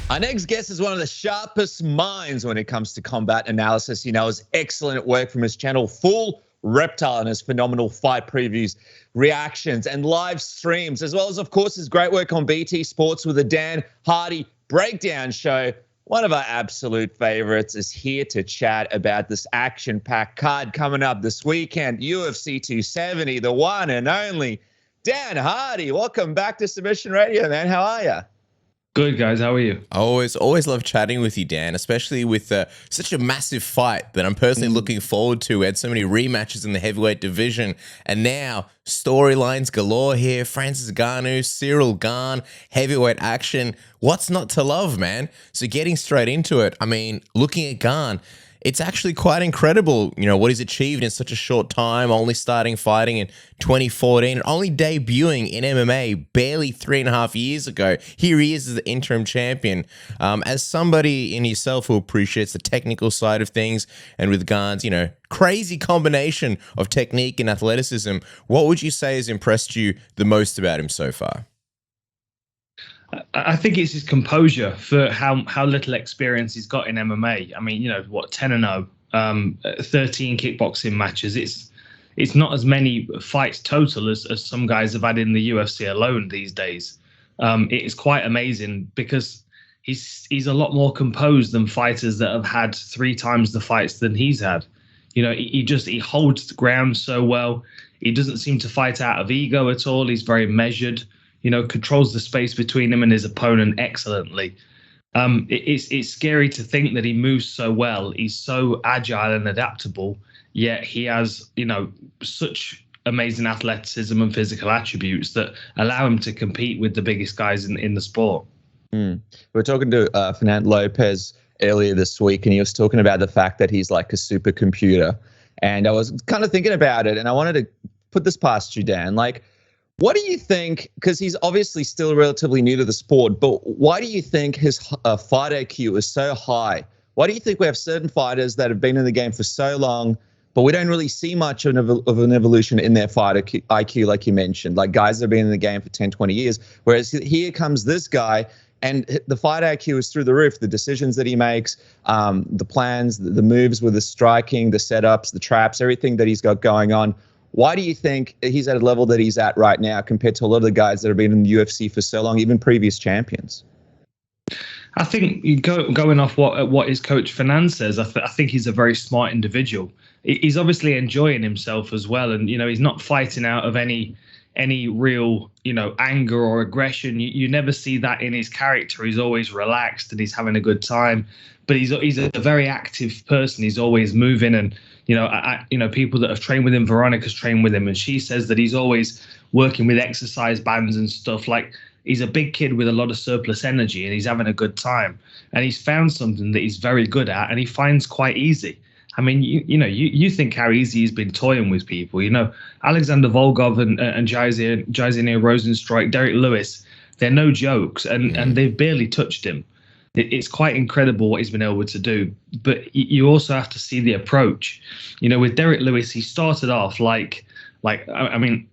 Our next guest is one of the sharpest minds when it comes to combat analysis. He knows excellent work from his channel, Full Reptile, and his phenomenal fight previews, reactions, and live streams, as well as, of course, his great work on BT Sports with the Dan Hardy Breakdown Show. One of our absolute favorites is here to chat about this action-packed card coming up this weekend, UFC 270, the one and only Dan Hardy. Welcome back to Submission Radio, man. How are you? Good, guys. How are you? I always love chatting with you, Dan, especially with such a massive fight that I'm personally looking forward to. We had so many rematches in the heavyweight division, and now storylines galore here. Francis Ngannou, Ciryl Gane, heavyweight action. What's not to love, man? So getting straight into it, I mean, looking at Gane, it's actually quite incredible, you know, what he's achieved in such a short time, only starting fighting in 2014, and only debuting in MMA barely 3.5 years ago. Here he is as the interim champion. As somebody in yourself who appreciates the technical side of things, and with Gane's, you know, crazy combination of technique and athleticism, what would you say has impressed you the most about him so far? I think it's his composure for how little experience he's got in MMA. I mean, you know, what, 10-0, 13 kickboxing matches. It's not as many fights total as some guys have had in the UFC alone these days. It is quite amazing because he's a lot more composed than fighters that have had 3 times the fights than he's had. You know, he holds the ground so well. He doesn't seem to fight out of ego at all. He's very measured. You know, controls the space between him and his opponent excellently. It's scary to think that he moves so well. He's so agile and adaptable, yet he has, you know, such amazing athleticism and physical attributes that allow him to compete with the biggest guys in the sport. We were talking to Fernando Lopez earlier this week, and he was talking about the fact that he's like a supercomputer. And I was kind of thinking about it, and I wanted to put this past you, Dan. Like, what do you think, because he's obviously still relatively new to the sport, but why do you think his fight IQ is so high? Why do you think we have certain fighters that have been in the game for so long, but we don't really see much of an evolution in their fight IQ, like you mentioned, like guys that have been in the game for 10, 20 years, whereas here comes this guy, and the fight IQ is through the roof. The decisions that he makes, the plans, the moves with the striking, the setups, the traps, everything that he's got going on. Why do you think he's at a level that he's at right now compared to a lot of the guys that have been in the UFC for so long, even previous champions? I think going off what his coach Fernand says, I think he's a very smart individual. He's obviously enjoying himself as well, and you know, he's not fighting out of any real, you know, anger or aggression. You never see that in his character. He's always relaxed and he's having a good time. But he's a very active person. He's always moving, and you know, people that have trained with him, Veronica's trained with him, and she says that he's always working with exercise bands and stuff. Like, he's a big kid with a lot of surplus energy, and he's having a good time. And he's found something that he's very good at, and he finds quite easy. I mean, you think how easy he's been toying with people. You know, Alexander Volkov and Jairzinho Rozenstruik, Derek Lewis, they're no jokes, and they've barely touched him. It's quite incredible what he's been able to do. But you also have to see the approach. You know, with Derek Lewis, he started off like I mean,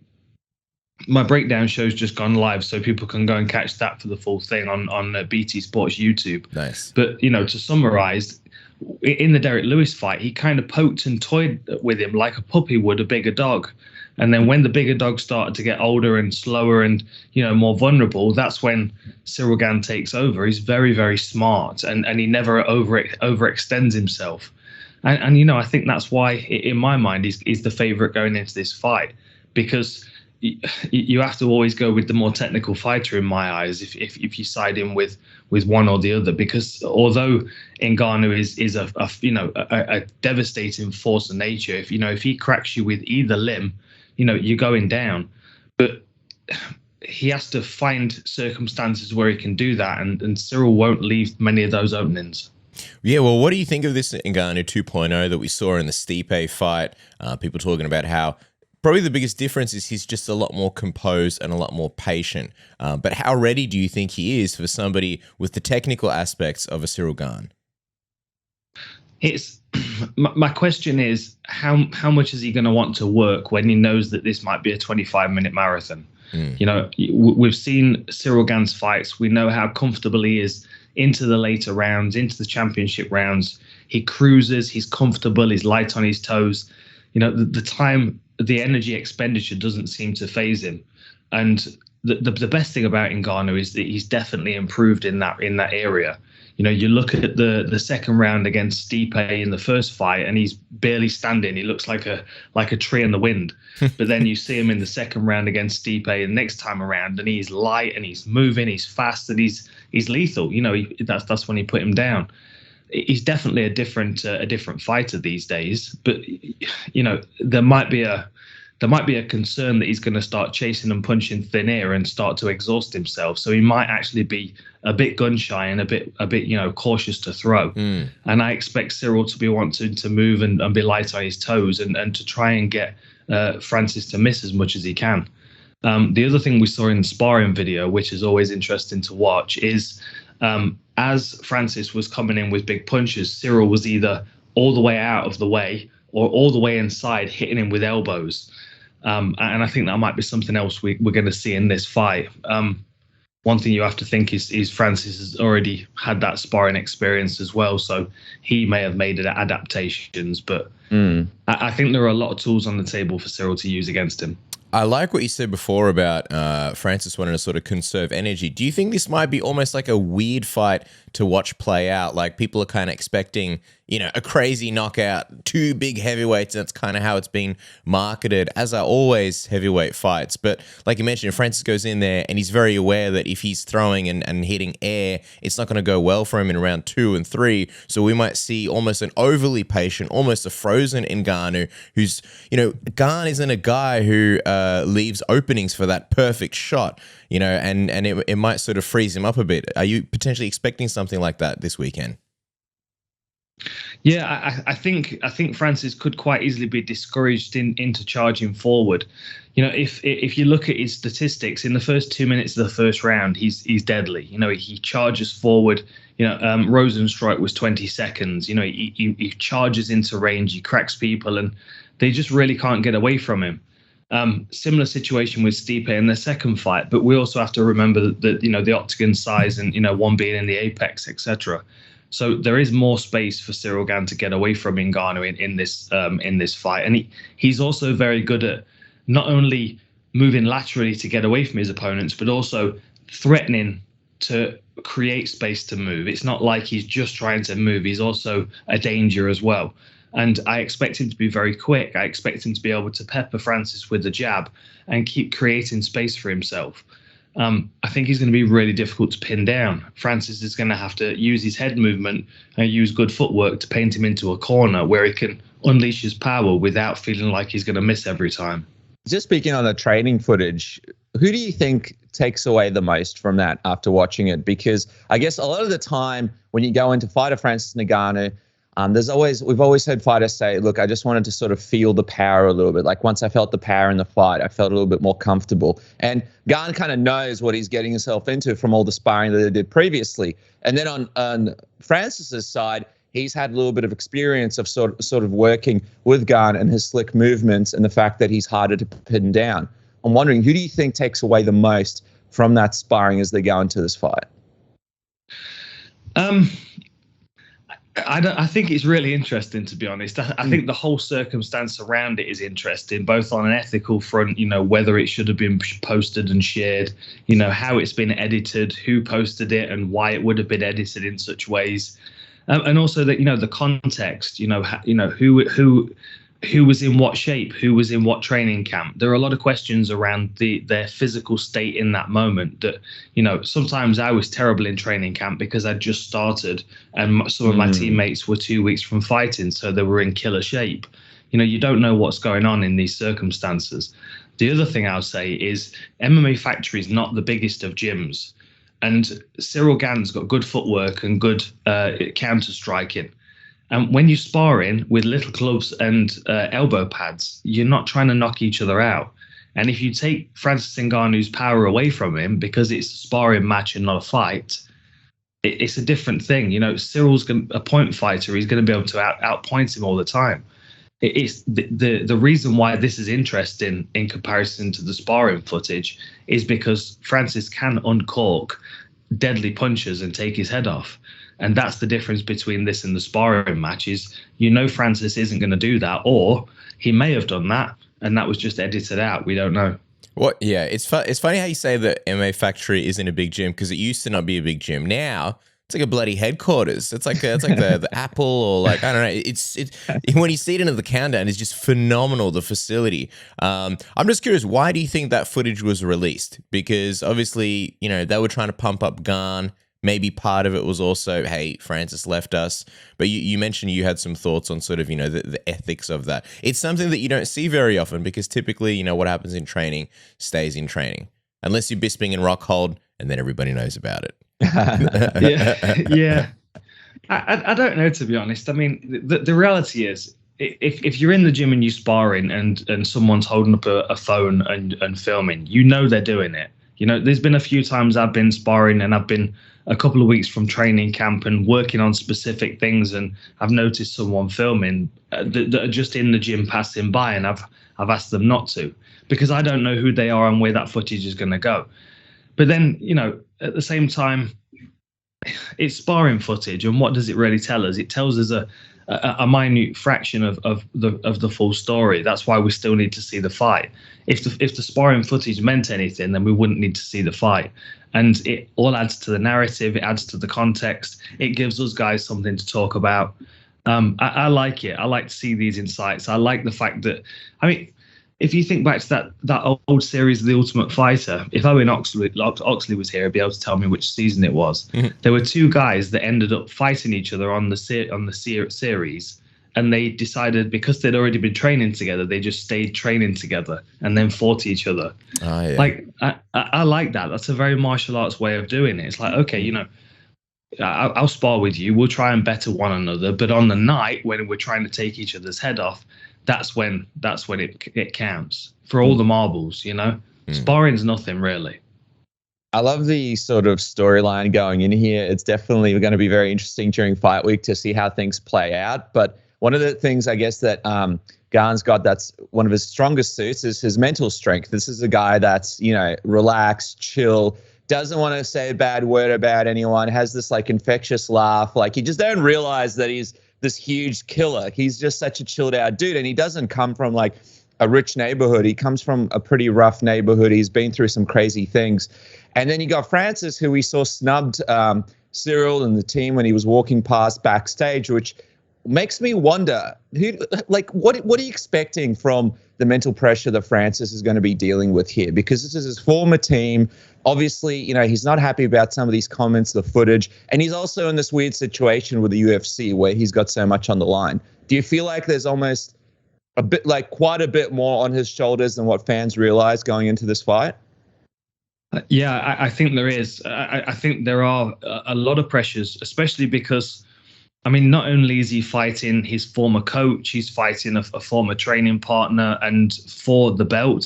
my breakdown show's just gone live, so people can go and catch that for the full thing on BT Sports YouTube. Nice. But, you know, to summarize, in the Derek Lewis fight, he kind of poked and toyed with him like a puppy would a bigger dog. And then when the bigger dog started to get older and slower and, you know, more vulnerable, that's when Ciryl Gane takes over. He's very, very smart, and he never overextends himself. And you know, I think that's why, in my mind, he's the favorite going into this fight, because you have to always go with the more technical fighter in my eyes if you side in with one or the other, because although Ngannou is a devastating force of nature, if he cracks you with either limb, you know, you're going down. But he has to find circumstances where he can do that, and Ciryl won't leave many of those openings. Yeah, well, what do you think of this Ngannou 2.0 that we saw in the Stipe fight? People talking about how probably the biggest difference is he's just a lot more composed and a lot more patient. But how ready do you think he is for somebody with the technical aspects of a Ciryl Gane? It's my question is how much is he going to want to work when he knows that this might be a 25-minute marathon? You know, we've seen Ciryl Gane's fights. We know how comfortable he is into the later rounds, into the championship rounds. He cruises, he's comfortable, he's light on his toes. You know, the energy expenditure doesn't seem to faze him. And the best thing about Ngannou is that he's definitely improved in that area. You know, you look at the second round against Stipe in the first fight, and he's barely standing. He looks like a tree in the wind. But then you see him in the second round against Stipe, and next time around, and he's light and he's moving, he's fast, and he's lethal. You know, that's when he put him down. He's definitely a different fighter these days. But you know, there might be a concern that he's going to start chasing and punching thin air and start to exhaust himself. So he might actually be a bit gun shy and a bit you know, cautious to throw. And I expect Ciryl to be wanting to move and be light on his toes and to try and get Francis to miss as much as he can. The other thing we saw in the sparring video, which is always interesting to watch, is as Francis was coming in with big punches, Ciryl was either all the way out of the way or all the way inside, hitting him with elbows. And I think that might be something else we're going to see in this fight. One thing you have to think is Francis has already had that sparring experience as well, so he may have made adaptations. But I think there are a lot of tools on the table for Ciryl to use against him. I like what you said before about Francis wanting to sort of conserve energy. Do you think this might be almost like a weird fight to watch play out? Like, people are kind of expecting, you know, a crazy knockout, two big heavyweights, and that's kind of how it's been marketed, as are always heavyweight fights. But like you mentioned, Francis goes in there and he's very aware that if he's throwing and hitting air, it's not going to go well for him in round 2 and 3. So we might see almost an overly patient, almost a frozen Ngannou, who's, you know, Gane isn't a guy who leaves openings for that perfect shot, you know, and it might sort of freeze him up a bit. Are you potentially expecting something like that this weekend? Yeah, I think Francis could quite easily be discouraged into charging forward. You know, if you look at his statistics in the first 2 minutes of the first round, he's deadly. You know, he charges forward. You know, Rosenstrike was 20 seconds. You know, he charges into range, he cracks people, and they just really can't get away from him. Similar situation with Stipe in the second fight, but we also have to remember that you know, the octagon size and, you know, one being in the apex, etc. So there is more space for Ciryl Gane to get away from Ngannou in this fight, and he's also very good at not only moving laterally to get away from his opponents, but also threatening to create space to move. It's not like he's just trying to move; he's also a danger as well. And I expect him to be very quick. I expect him to be able to pepper Francis with the jab and keep creating space for himself. I think he's going to be really difficult to pin down. Francis is going to have to use his head movement and use good footwork to paint him into a corner where he can unleash his power without feeling like he's going to miss every time. Just speaking on the training footage, who do you think takes away the most from that after watching it? Because I guess a lot of the time when you go into fight a Francis Ngannou, we've always heard fighters say, look, I just wanted to sort of feel the power a little bit. Like, once I felt the power in the fight, I felt a little bit more comfortable. And Gane kind of knows what he's getting himself into from all the sparring that he did previously. And then on Francis's side, he's had a little bit of experience of sort of working with Gane and his slick movements and the fact that he's harder to pin down. I'm wondering, who do you think takes away the most from that sparring as they go into this fight? I think it's really interesting, to be honest. I think the whole circumstance around it is interesting, both on an ethical front, you know, whether it should have been posted and shared, you know, how it's been edited, who posted it, and why it would have been edited in such ways, and also that, you know, the context, you know, who was in what shape, who was in what training camp. There are a lot of questions around their physical state in that moment that, you know, sometimes I was terrible in training camp because I'd just started and some of my teammates were 2 weeks from fighting, so they were in killer shape. You know, you don't know what's going on in these circumstances. The other thing I'll say is MMA Factory is not the biggest of gyms, and Ciryl Gane's got good footwork and good counter striking. And when you're sparring with little clubs and elbow pads, you're not trying to knock each other out. And if you take Francis Ngannou's power away from him because it's a sparring match and not a fight, it's a different thing. You know, Cyryl's a point fighter. He's going to be able to outpoint him all the time. It's the reason why this is interesting in comparison to the sparring footage is because Francis can uncork deadly punches and take his head off. And that's the difference between this and the sparring match is, Francis isn't going to do that, or he may have done that and that was just edited out. We don't know. What? Yeah, it's funny how you say that MMA Factory isn't a big gym, because it used to not be a big gym. Now it's like a bloody headquarters. It's like the Apple, or like, I don't know. It's when you see it into the countdown, it's just phenomenal, the facility. I'm just curious, why do you think that footage was released? Because obviously, they were trying to pump up Gane. Maybe part of it was also, hey, Francis left us. But you mentioned you had some thoughts on sort of, the ethics of that. It's something that you don't see very often, because typically, what happens in training stays in training. Unless you're Bisping and Rockhold, and then everybody knows about it. Yeah. I don't know, to be honest. I mean, the reality is, if you're in the gym and you're sparring and someone's holding up a phone and filming, they're doing it. There's been a few times I've been sparring and I've been a couple of weeks from training camp and working on specific things, and I've noticed someone filming that are just in the gym passing by, and I've asked them not to, because I don't know who they are and where that footage is going to go. But then, at the same time, it's sparring footage, and what does it really tell us? It tells us a minute fraction of the full story. That's why we still need to see the fight. If the sparring footage meant anything, then we wouldn't need to see the fight. And it all adds to the narrative. It adds to the context. It gives us guys something to talk about. I like it. I like to see these insights. I like the fact that, if you think back to that old series, The Ultimate Fighter, if Owen Oxley was here, he'd be able to tell me which season it was. Mm-hmm. There were two guys that ended up fighting each other on the series, and they decided, because they'd already been training together, they just stayed training together and then fought each other. Oh, yeah. Like, I like that. That's a very martial arts way of doing it. It's like, okay, I'll spar with you. We'll try and better one another. But on the night when we're trying to take each other's head off, that's when it counts for all the marbles. Sparring's nothing really. I love the sort of storyline going in here. It's definitely going to be very interesting during fight week to see how things play out. But one of the things, I guess, that Gane's got that's one of his strongest suits is his mental strength. This is a guy that's, relaxed, chill, doesn't want to say a bad word about anyone, has this like infectious laugh. Like, you just don't realize that he's this huge killer. He's just such a chilled out dude. And he doesn't come from like a rich neighborhood. He comes from a pretty rough neighborhood. He's been through some crazy things. And then you got Francis, who we saw snubbed Ciryl and the team when he was walking past backstage, which makes me wonder, what are you expecting from the mental pressure that Francis is going to be dealing with here? Because this is his former team. Obviously, he's not happy about some of these comments, the footage, and he's also in this weird situation with the UFC where he's got so much on the line. Do you feel like there's almost quite a bit more on his shoulders than what fans realize going into this fight? Yeah, I think there is. I think there are a lot of pressures, especially because, not only is he fighting his former coach, he's fighting a former training partner, and for the belt.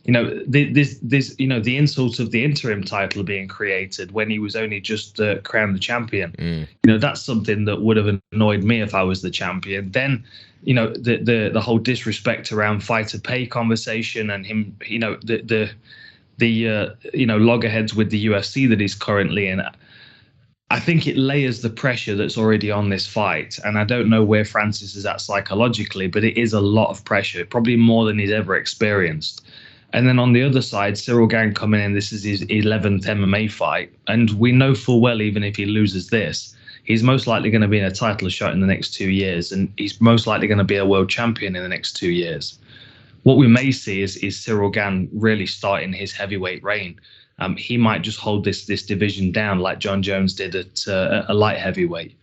The insult of the interim title being created when he was only just crowned the champion. That's something that would have annoyed me if I was the champion. Then, the whole disrespect around fighter pay conversation and him, the loggerheads with the UFC that he's currently in. I think it layers the pressure that's already on this fight. And I don't know where Francis is at psychologically, but it is a lot of pressure, probably more than he's ever experienced. And then on the other side, Ciryl Gane coming in, this is his 11th MMA fight. And we know full well, even if he loses this, he's most likely going to be in a title shot in the next 2 years. And he's most likely going to be a world champion in the next 2 years. What we may see is Ciryl Gane really starting his heavyweight reign. He might just hold this division down like John Jones did at a light heavyweight.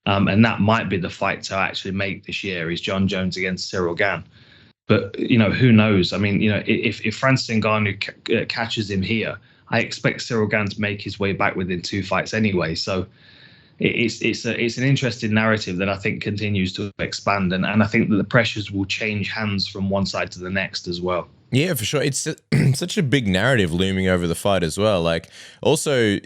And that might be the fight to actually make this year, is John Jones against Ciryl Gane. But, who knows? If Francis Ngannou catches him here, I expect Ciryl Gane to make his way back within 2 fights anyway. So it's an interesting narrative that I think continues to expand. And I think that the pressures will change hands from one side to the next as well. Yeah, for sure. It's such a big narrative looming over the fight as well. Like, also,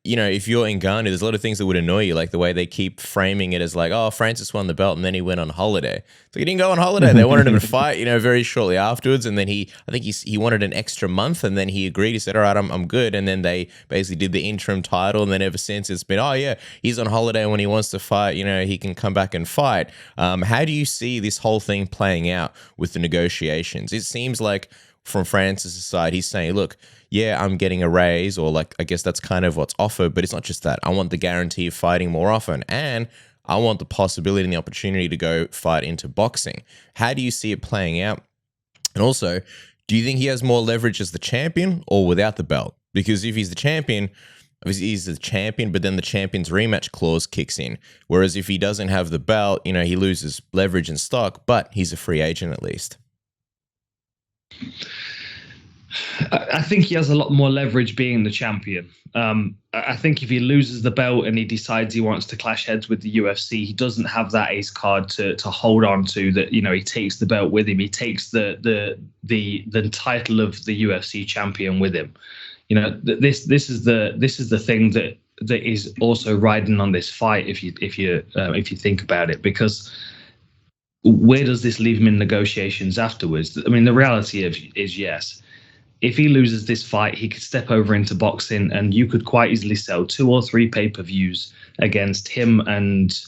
you know, if you're Ngannou, there's a lot of things that would annoy you, like the way they keep framing it as like, oh, Francis won the belt and then he went on holiday. So he didn't go on holiday. They wanted him to fight, you know, very shortly afterwards, and then I think he wanted an extra month, and then he agreed. He said, all right, I'm good. And then they basically did the interim title, and then ever since it's been, oh yeah, he's on holiday when he wants to fight. You know, he can come back and fight. How do you see this whole thing playing out with the negotiations? It seems like from Francis' side, he's saying, look, yeah, I'm getting a raise, or like, I guess that's kind of what's offered, but it's not just that. I want the guarantee of fighting more often, and I want the possibility and the opportunity to go fight into boxing. How do you see it playing out? And also, do you think he has more leverage as the champion or without the belt? Because if he's the champion, obviously he's the champion, but then the champion's rematch clause kicks in. Whereas if he doesn't have the belt, you know, he loses leverage and stock, but he's a free agent at least. I think he has a lot more leverage being the champion. I think if he loses the belt and he decides he wants to clash heads with the UFC, he doesn't have that ace card to hold on to. That, you know, he takes the belt with him. He takes the title of the UFC champion with him. You know, this is the thing that is also riding on this fight. If you think about it, because where does this leave him in negotiations afterwards? I mean, the reality is yes. If he loses this fight, he could step over into boxing, and you could quite easily sell 2 or 3 pay-per-views against him and,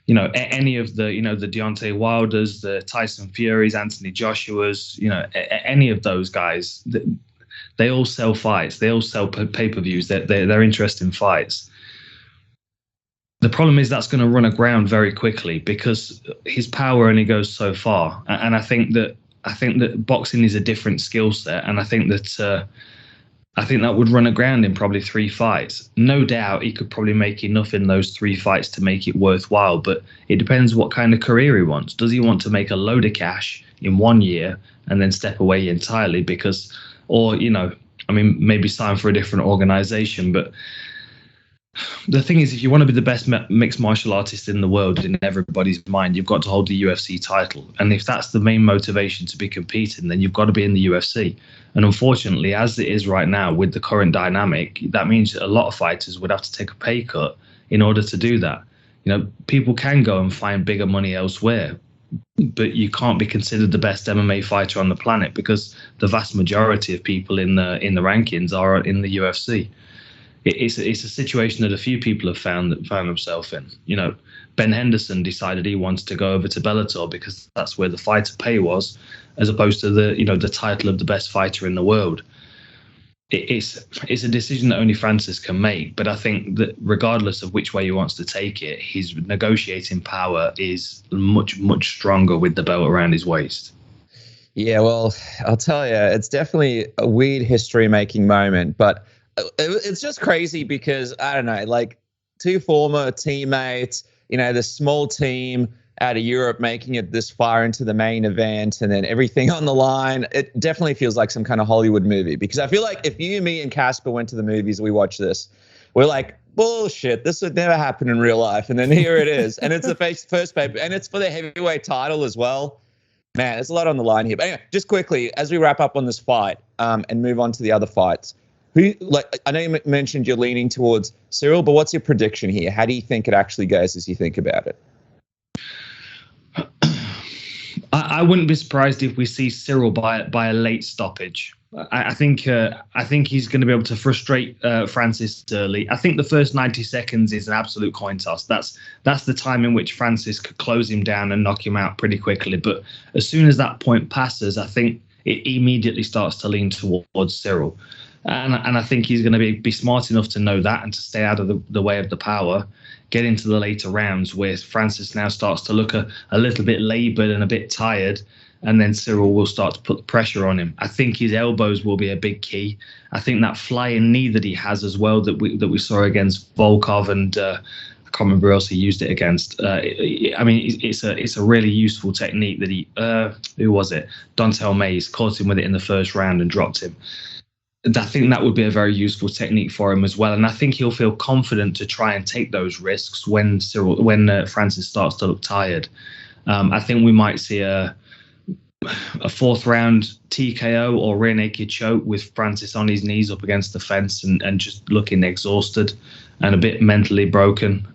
you know, any of the, you know, the Deontay Wilders, the Tyson Furies, Anthony Joshua's, you know, any of those guys. They all sell fights. They all sell pay-per-views. They're interesting fights. The problem is that's going to run aground very quickly because his power only goes so far, and I think that boxing is a different skill set, and I think that would run aground in probably 3 fights. No doubt he could probably make enough in those 3 fights to make it worthwhile, but it depends what kind of career he wants. Does he want to make a load of cash in 1 year and then step away entirely or, you know, I mean, maybe sign for a different organization, but the thing is, if you want to be the best mixed martial artist in the world in everybody's mind, you've got to hold the UFC title. And if that's the main motivation to be competing, then you've got to be in the UFC. And unfortunately, as it is right now with the current dynamic, that means that a lot of fighters would have to take a pay cut in order to do that. You know, people can go and find bigger money elsewhere, but you can't be considered the best MMA fighter on the planet because the vast majority of people in the rankings are in the UFC. It's a situation that a few people have found themselves in. You know, Ben Henderson decided he wanted to go over to Bellator because that's where the fighter pay was, as opposed to the title of the best fighter in the world. It's a decision that only Francis can make. But I think that regardless of which way he wants to take it, his negotiating power is much, much stronger with the belt around his waist. Yeah, well, I'll tell you, it's definitely a weird history-making moment, but it's just crazy because, I don't know, like 2 former teammates, you know, the small team out of Europe making it this far into the main event and then everything on the line. It definitely feels like some kind of Hollywood movie, because I feel like if you, me, and Casper went to the movies, we watched this, we're like, bullshit, this would never happen in real life. And then here it is. And it's the first paper, and it's for the heavyweight title as well. Man, there's a lot on the line here. But anyway, just quickly, as we wrap up on this fight and move on to the other fights, I know you mentioned you're leaning towards Ciryl, but what's your prediction here? How do you think it actually goes as you think about it? I wouldn't be surprised if we see Ciryl by a late stoppage. I think he's going to be able to frustrate Francis early. I think the first 90 seconds is an absolute coin toss. That's the time in which Francis could close him down and knock him out pretty quickly. But as soon as that point passes, I think it immediately starts to lean towards Ciryl. And I think he's going to be smart enough to know that and to stay out of the way of the power, get into the later rounds where Francis now starts to look a little bit laboured and a bit tired, and then Ciryl will start to put the pressure on him. I think his elbows will be a big key. I think that flying knee that he has as well that we saw against Volkov, and I can't remember who else he used it against. I mean, it's a really useful technique that he who was it? Dontel Mays caught him with it in the first round and dropped him. I think that would be a very useful technique for him as well, and I think he'll feel confident to try and take those risks when Francis starts to look tired. I think we might see a a fourth round TKO or rear naked choke with Francis on his knees up against the fence and just looking exhausted and a bit mentally broken.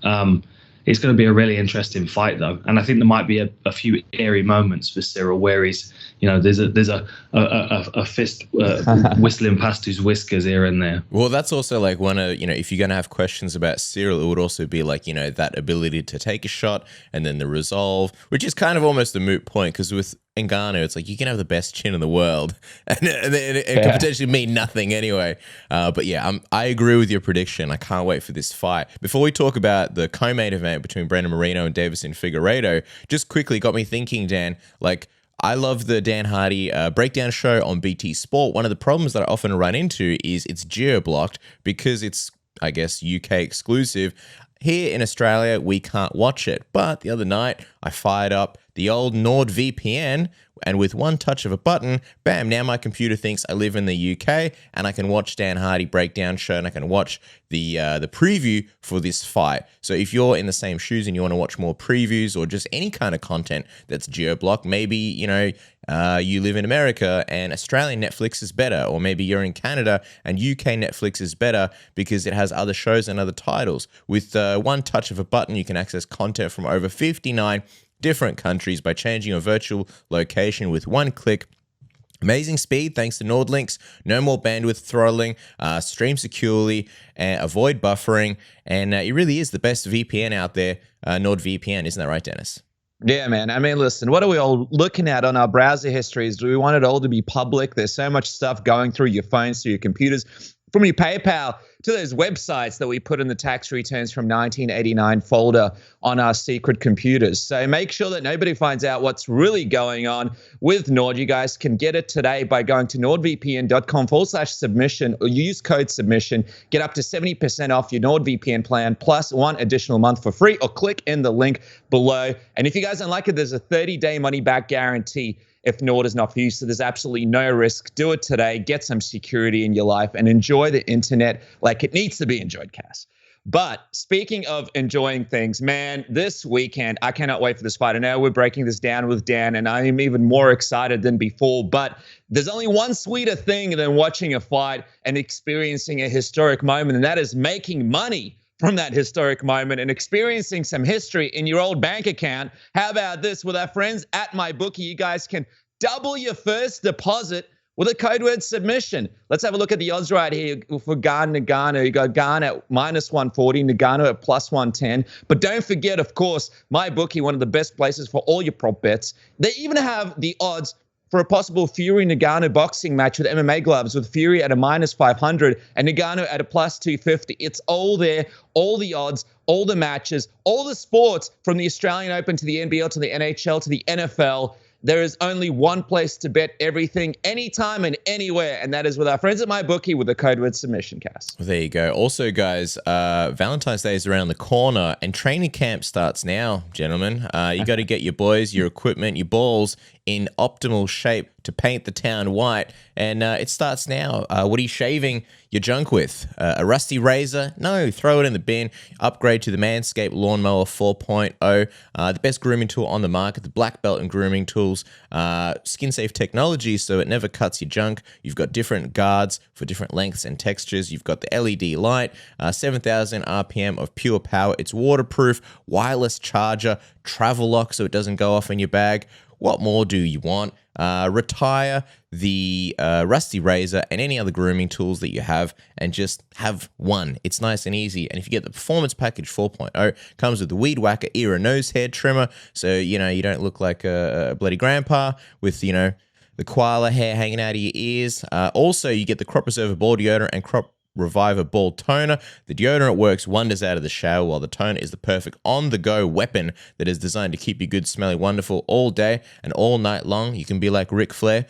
It's going to be a really interesting fight, though, and I think there might be a few eerie moments for Ciryl where he's, there's a fist whistling past his whiskers here and there. Well, that's also like one of, if you're going to have questions about Ciryl, it would also be like, that ability to take a shot and then the resolve, which is kind of almost a moot point because with Ngannou, it's like you can have the best chin in the world and it can potentially mean nothing anyway. But yeah, I agree with your prediction. I can't wait for this fight. Before we talk about the co-main event between Brandon Moreno and Deiveson Figueiredo, just quickly got me thinking, Dan, like, I love the Dan Hardy breakdown show on BT Sport. One of the problems that I often run into is it's geo-blocked because it's, I guess, UK exclusive. Here in Australia, we can't watch it. But the other night, I fired up the old NordVPN, and with one touch of a button, bam, now my computer thinks I live in the UK, and I can watch Dan Hardy breakdown show, and I can watch the preview for this fight. So if you're in the same shoes and you want to watch more previews or just any kind of content that's geo-blocked, maybe, you live in America and Australian Netflix is better, or maybe you're in Canada and UK Netflix is better because it has other shows and other titles. With one touch of a button, you can access content from over 59 different countries by changing your virtual location with one click. Amazing speed thanks to NordLynx. No more bandwidth throttling. Stream securely and avoid buffering. And it really is the best VPN out there, NordVPN. Isn't that right, Dennis? Yeah, man. I mean, listen, what are we all looking at on our browser histories? Do we want it all to be public? There's so much stuff going through your phones, through your computers, from your PayPal to those websites that we put in the tax returns from 1989 folder on our secret computers. So make sure that nobody finds out what's really going on with Nord. You guys can get it today by going to nordvpn.com/submission or use code submission. Get up to 70% off your NordVPN plan plus one additional month for free, or click in the link below. And if you guys don't like it, there's a 30-day money-back guarantee if Nord is not for you, so there's absolutely no risk. Do it today. Get some security in your life and enjoy the internet like it needs to be enjoyed, Cass. But speaking of enjoying things, man, this weekend, I cannot wait for this fight. I know we're breaking this down with Dan, and I am even more excited than before. But there's only one sweeter thing than watching a fight and experiencing a historic moment, and that is making money from that historic moment and experiencing some history in your old bank account. How about this? With our friends at MyBookie, you guys can double your first deposit with a code word submission. Let's have a look at the odds right here for Gane Ngannou. You got Gane at -140, Ngannou at +110. But don't forget, of course, MyBookie, one of the best places for all your prop bets. They even have the odds for a possible Fury Ngannou boxing match with MMA gloves, with Fury at a -500 and Ngannou at a +250. It's all there, all the odds, all the matches, all the sports, from the Australian Open to the NBL to the NHL to the NFL. There is only one place to bet everything, anytime and anywhere, and that is with our friends at MyBookie with the code word submission, Cass. There you go. Also, guys, Valentine's Day is around the corner, and training camp starts now, gentlemen. You got to get your boys, your equipment, your balls in optimal shape to paint the town white, and it starts now. What are you shaving your junk with? A rusty razor? No, throw it in the bin. Upgrade to the Manscaped Lawnmower 4.0, the best grooming tool on the market, the black belt in grooming tools, skin-safe technology so it never cuts your junk. You've got different guards for different lengths and textures. You've got the LED light, 7,000 RPM of pure power. It's waterproof, wireless charger, travel lock so it doesn't go off in your bag. What more do you want? Retire the rusty razor and any other grooming tools that you have and just have one. It's nice and easy. And if you get the Performance Package 4.0, comes with the Weed Whacker ear and nose hair trimmer, so you don't look like a bloody grandpa with, the koala hair hanging out of your ears. Also, you get the Crop Preserver Ball Deodorant and Crop Reviver Ball Toner. The deodorant works wonders out of the shower, while the toner is the perfect on-the-go weapon that is designed to keep you good, smelling wonderful all day and all night long. You can be like Ric Flair.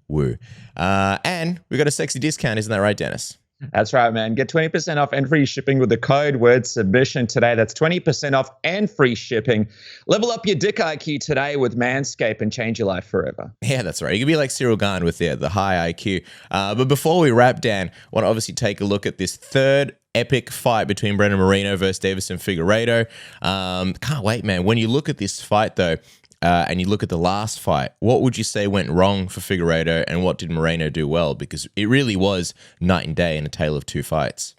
Woo. And we got a sexy discount, isn't that right, Dennis? That's right, man. Get 20% off and free shipping with the code word submission today. That's 20% off and free shipping. Level up your dick IQ today with Manscaped and change your life forever. Yeah, that's right. You can be like Ciryl Gane with the high IQ. But before we wrap, Dan, I want to obviously take a look at this third epic fight between Brandon Moreno versus Deiveson Figueiredo. Can't wait, man. When you look at this fight, though, and you look at the last fight, what would you say went wrong for Figueiredo, and what did Moreno do well? Because it really was night and day in a tale of two fights.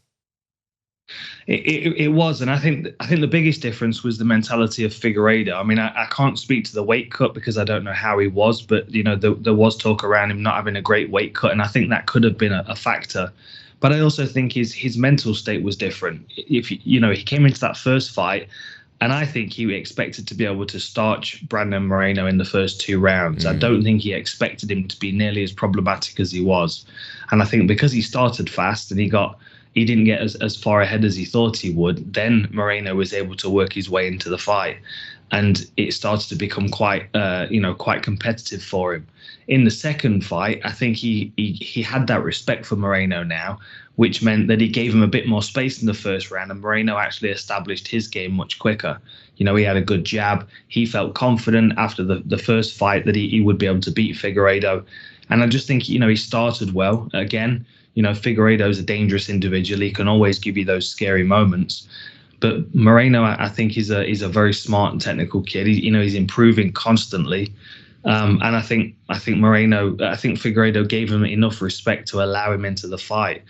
It was, and I think the biggest difference was the mentality of Figueiredo. I mean, I can't speak to the weight cut because I don't know how he was, but there was talk around him not having a great weight cut, and I think that could have been a factor. But I also think his mental state was different. If he came into that first fight, and I think he expected to be able to starch Brandon Moreno in the first 2 rounds. I don't think he expected him to be nearly as problematic as he was, and I think because he started fast and he didn't get as far ahead as he thought he would, then Moreno was able to work his way into the fight, and it started to become quite competitive for him. In the second fight, I think he had that respect for Moreno now, which meant that he gave him a bit more space in the first round, and Moreno actually established his game much quicker. He had a good jab. He felt confident after the first fight that he would be able to beat Figueiredo, and I just think he started well. Again, Figueiredo is a dangerous individual. He can always give you those scary moments. But Moreno, I think, is a very smart and technical kid. He's improving constantly. And I think Figueiredo gave him enough respect to allow him into the fight.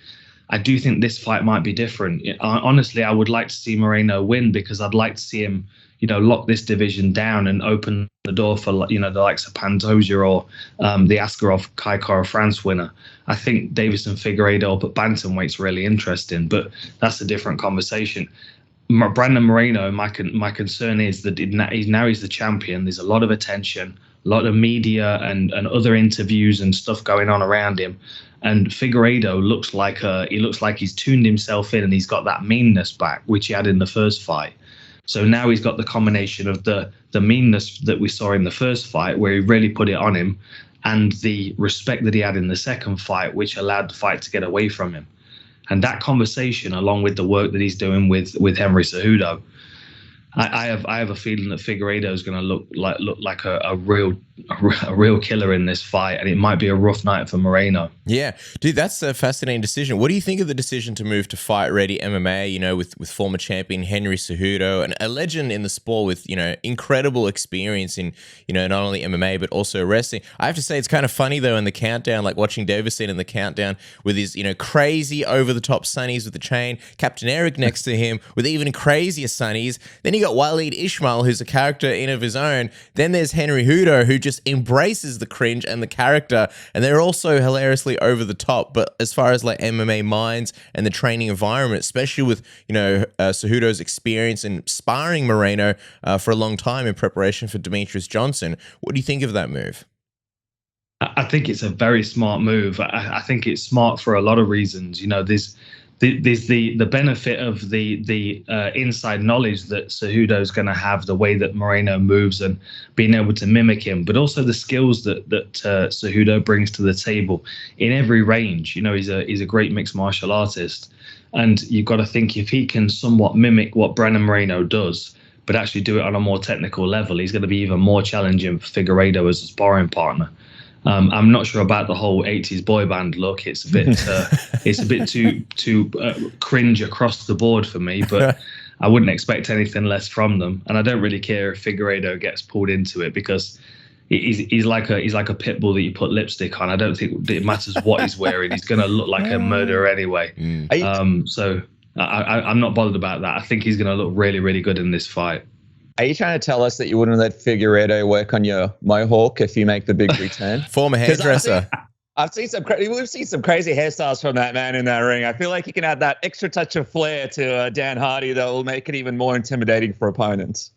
I do think this fight might be different. Honestly, I would like to see Moreno win because I'd like to see him, lock this division down and open the door for, the likes of Pantoja or the Askarov Kai Kara France winner. I think Deiveson Figueiredo up at bantamweight's really interesting, but that's a different conversation. Brandon Moreno, my concern is that he's the champion. There's a lot of attention, a lot of media and other interviews and stuff going on around him. And Figueiredo looks like he's tuned himself in and he's got that meanness back, which he had in the first fight. So now he's got the combination of the meanness that we saw in the first fight, where he really put it on him, and the respect that he had in the second fight, which allowed the fight to get away from him. And that conversation, along with the work that he's doing with Henry Cejudo, I have a feeling that Figueiredo is going to look like a real killer in this fight, and it might be a rough night for Moreno. Yeah, dude, that's a fascinating decision. What do you think of the decision to move to Fight Ready MMA? With former champion Henry Cejudo, and a legend in the sport with incredible experience in not only MMA but also wrestling. I have to say, it's kind of funny though in the countdown, like watching Deiveson in the countdown with his crazy over the top sunnies with the chain, Captain Eric next to him with even crazier sunnies. Then you got Waleed Ismail, who's a character in of his own. Then there's Henry Cejudo, who just embraces the cringe and the character, and they're also hilariously over the top. But as far as like MMA minds and the training environment, especially with Cejudo's experience in sparring Moreno for a long time in preparation for Demetrius Johnson, what do you think of that move? I think it's a very smart move. I think it's smart for a lot of reasons. There's the benefit of the inside knowledge that Cejudo's going to have, the way that Moreno moves and being able to mimic him, but also the skills that Cejudo brings to the table in every range. He's a great mixed martial artist, and you've got to think, if he can somewhat mimic what Brandon Moreno does, but actually do it on a more technical level, he's going to be even more challenging for Figueiredo as a sparring partner. I'm not sure about the whole 80s boy band look. It's a bit too cringe across the board for me, but I wouldn't expect anything less from them. And I don't really care if Figueiredo gets pulled into it, because he's like a pit bull that you put lipstick on. I don't think it matters what he's wearing. He's going to look like a murderer anyway. So I'm not bothered about that. I think he's going to look really, really good in this fight. Are you trying to tell us that you wouldn't let Figueiredo work on your mohawk if you make the big return? Former hairdresser. We've seen some crazy hairstyles from that man in that ring. I feel like he can add that extra touch of flair to Dan Hardy that will make it even more intimidating for opponents.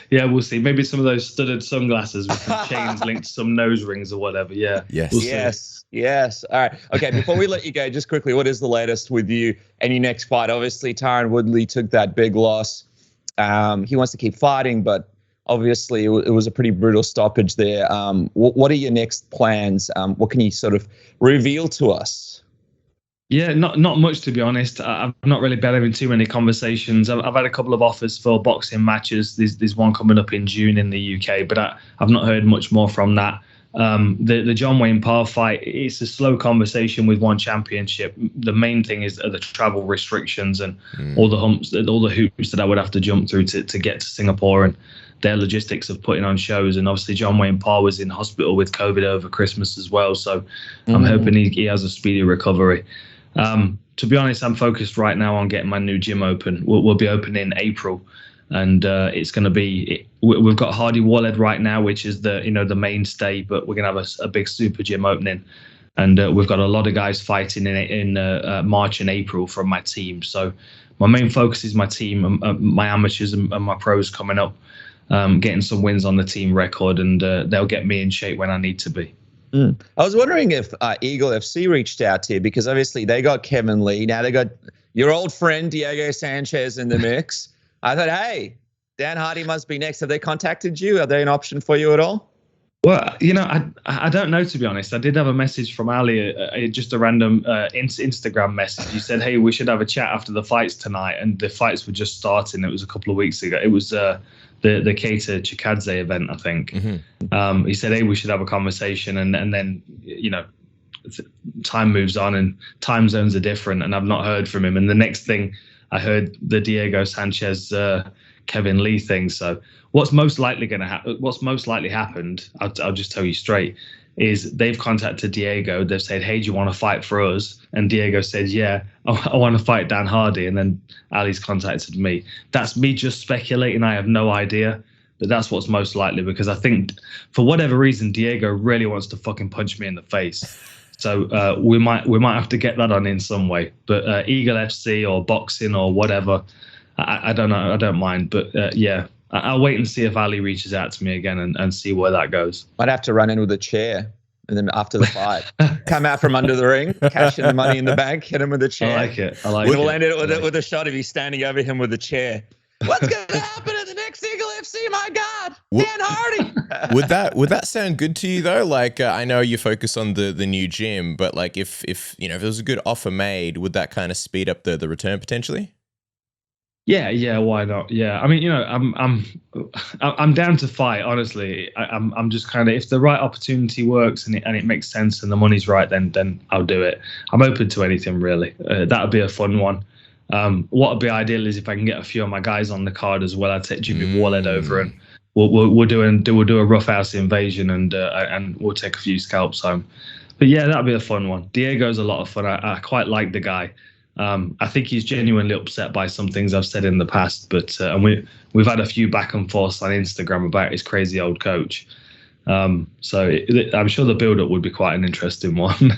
Yeah, we'll see. Maybe some of those studded sunglasses with some chains linked to some nose rings or whatever. Yeah. Yes. Yes. All right. Okay. Before we let you go, just quickly, what is the latest with you and your next fight? Obviously, Tyron Woodley took that big loss. He wants to keep fighting, but obviously it was a pretty brutal stoppage there. What are your next plans? What can you sort of reveal to us? Yeah, not much, to be honest. I've not really been having too many conversations. I've had a couple of offers for boxing matches. There's one coming up in June in the UK, but I've not heard much more from that. The John Wayne Parr fight, it's a slow conversation with one championship. The main thing is the travel restrictions and all the hoops that I would have to jump through to get to Singapore, and their logistics of putting on shows. And obviously John Wayne Parr was in hospital with COVID over Christmas as well. So I'm hoping he has a speedy recovery. To be honest, I'm focused right now on getting my new gym open. We'll be open in April. And it's going to be, we've got Hardy Warled right now, which is the mainstay, but we're going to have a big super gym opening. And we've got a lot of guys fighting in March and April from my team. So my main focus is my team, my amateurs and my pros coming up, getting some wins on the team record, and they'll get me in shape when I need to be. I was wondering if Eagle FC reached out to you, because obviously they got Kevin Lee. Now they got your old friend Diego Sanchez in the mix. I thought, hey, Dan Hardy must be next. Have they contacted you? Are they an option for you at all? Well, I don't know, to be honest. I did have a message from Ali, just a random Instagram message. He said, hey, we should have a chat after the fights tonight. And the fights were just starting. It was a couple of weeks ago. It was the Keita Chikadze event, I think. He said, hey, we should have a conversation. And then, time moves on and time zones are different. And I've not heard from him. And the next thing, I heard the Diego Sanchez, Kevin Lee thing. So what's most likely happened, I'll just tell you straight, is they've contacted Diego. They've said, hey, do you want to fight for us? And Diego said, yeah, I want to fight Dan Hardy. And then Ali's contacted me. That's me just speculating. I have no idea. But that's what's most likely, because I think for whatever reason, Diego really wants to fucking punch me in the face. So we might have to get that on in some way. But Eagle FC or boxing or whatever, I don't know. I don't mind. But yeah, I'll wait and see if Ali reaches out to me again and see where that goes. Might have to run in with a chair, and then after the fight, come out from under the ring, cash in the money in the bank, hit him with a chair. I like it. We'll end it with a shot of you standing over him with a chair. What's going to happen at the next Eagle FC? My God, Dan Hardy. Would that sound good to you though? Like I know you focus on the new gym, but like if there was a good offer made, would that kind of speed up the return potentially? Yeah, why not? Yeah, I mean, I'm down to fight. Honestly, I'm just kind of, if the right opportunity works and it makes sense and the money's right, then I'll do it. I'm open to anything really. That would be a fun one. What would be ideal is if I can get a few of my guys on the card as well. I'd take Jimmy Warled over, and we'll do a roughhouse invasion, and we'll take a few scalps home. But yeah, that'd be a fun one. Diego's a lot of fun. I quite like the guy. I think he's genuinely upset by some things I've said in the past, but and we've had a few back and forths on Instagram about his crazy old coach. So I'm sure the build-up would be quite an interesting one.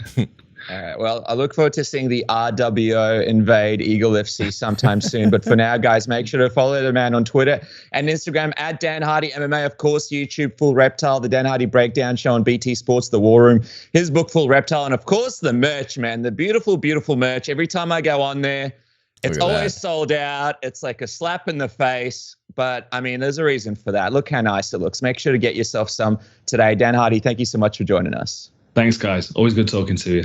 All right. Well, I look forward to seeing the RWO invade Eagle FC sometime soon. But for now, guys, make sure to follow the man on Twitter and Instagram at Dan Hardy MMA. Of course, YouTube, Full Reptile, the Dan Hardy Breakdown Show on BT Sports, The War Room, his book, Full Reptile, and of course, the merch, man, the beautiful, beautiful merch. Every time I go on there, it's always sold out. It's like a slap in the face. But, I mean, there's a reason for that. Look how nice it looks. Make sure to get yourself some today. Dan Hardy, thank you so much for joining us. Thanks, guys. Always good talking to you.